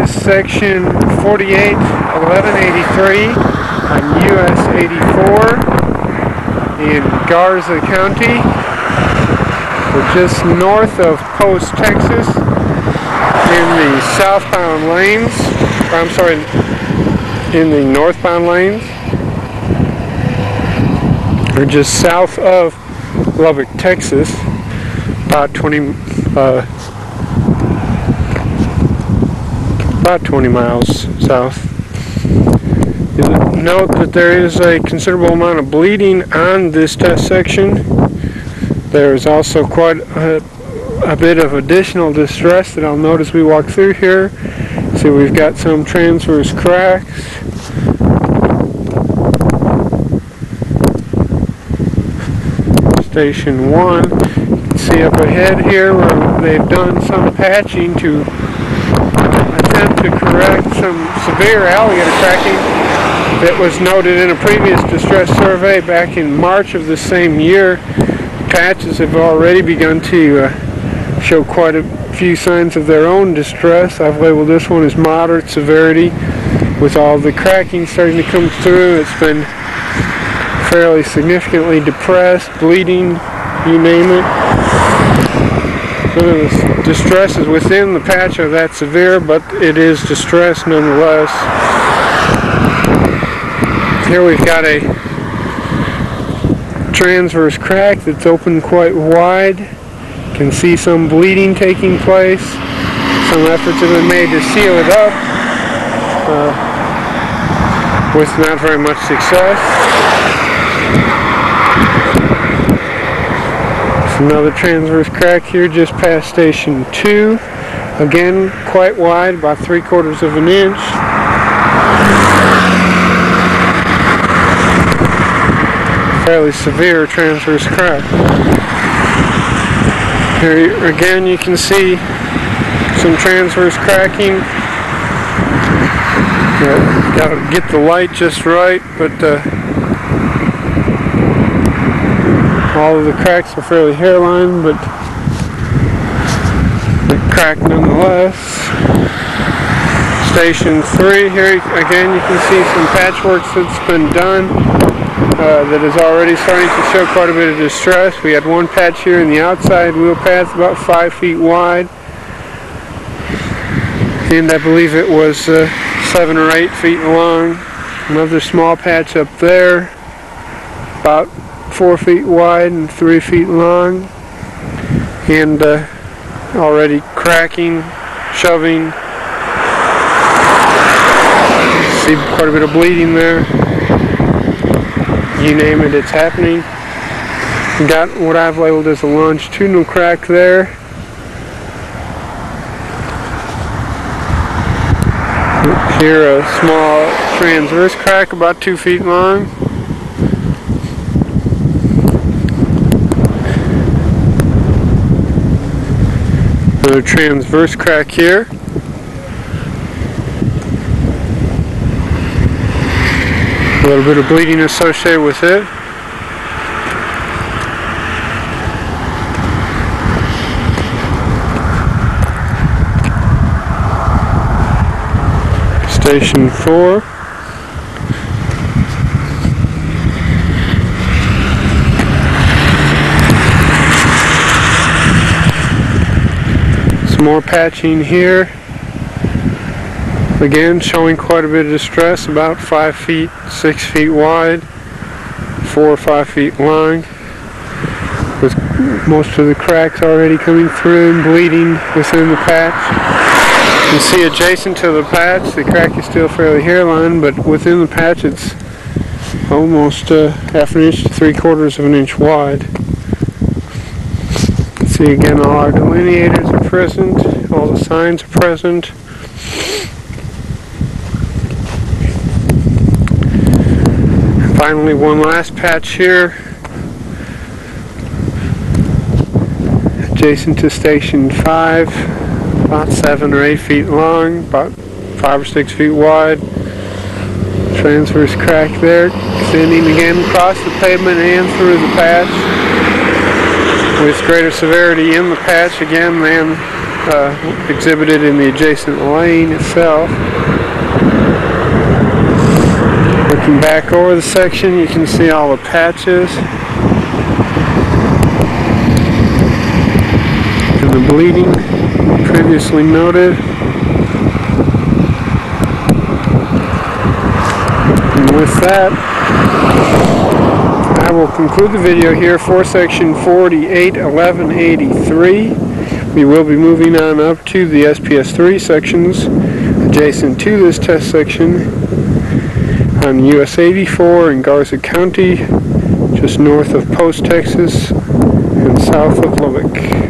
is section 481183 on US 84 in Garza County. We're just north of Post, Texas in the southbound lanes, in the northbound lanes. We're just south of Lubbock, Texas, about 20 miles south. You'll note that there is a considerable amount of bleeding on this test section. There is also quite a bit of additional distress that I'll note as we walk through here. See, we've got some transverse cracks. Station 1. You can see up ahead here where they've done some patching to attempt to correct some severe alligator cracking that was noted in a previous distress survey back in March of the same year. Patches have already begun to show quite a few signs of their own distress. I've labeled this one as moderate severity, with all the cracking starting to come through. It's been fairly significantly depressed, bleeding, you name it. None of the distresses within the patch are that severe, but it is distress nonetheless. Here we've got a transverse crack that's open quite wide. You can see some bleeding taking place. Some efforts have been made to seal it up with not very much success. Another transverse crack here just past station 2. Again, quite wide, about 3/4 of an inch. Fairly severe transverse crack. Here again you can see some transverse cracking. Got to get the light just right, but all of the cracks are fairly hairline, but cracked nonetheless. Station 3, here again you can see some patchwork that's been done that is already starting to show quite a bit of distress. We had one patch here in the outside wheel path about 5 feet wide, and I believe it was 7 or 8 feet long. Another small patch up there about 4 feet wide and 3 feet long, and already cracking, shoving. See quite a bit of bleeding there. You name it, it's happening. Got what I've labeled as a longitudinal crack there. Here a small transverse crack about 2 feet long. Another transverse crack here. A little bit of bleeding associated with it. Station 4. Some more patching here. Again, showing quite a bit of distress, about 5 feet, 6 feet wide, 4 or 5 feet long, with most of the cracks already coming through and bleeding within the patch. You can see adjacent to the patch, the crack is still fairly hairline, but within the patch it's almost half an inch to 3/4 of an inch wide. See again, all our delineators are present, all the signs are present. Finally, one last patch here, adjacent to station 5, about 7 or 8 feet long, about 5 or 6 feet wide. Transverse crack there, extending again across the pavement and through the patch, with greater severity in the patch again than exhibited in the adjacent lane itself. Looking back over the section, you can see all the patches and the bleeding previously noted. And with that, I will conclude the video here for section 481183. We will be moving on up to the SPS3 sections adjacent to this test section on US 84 in Garza County, just north of Post, Texas, and south of Lubbock.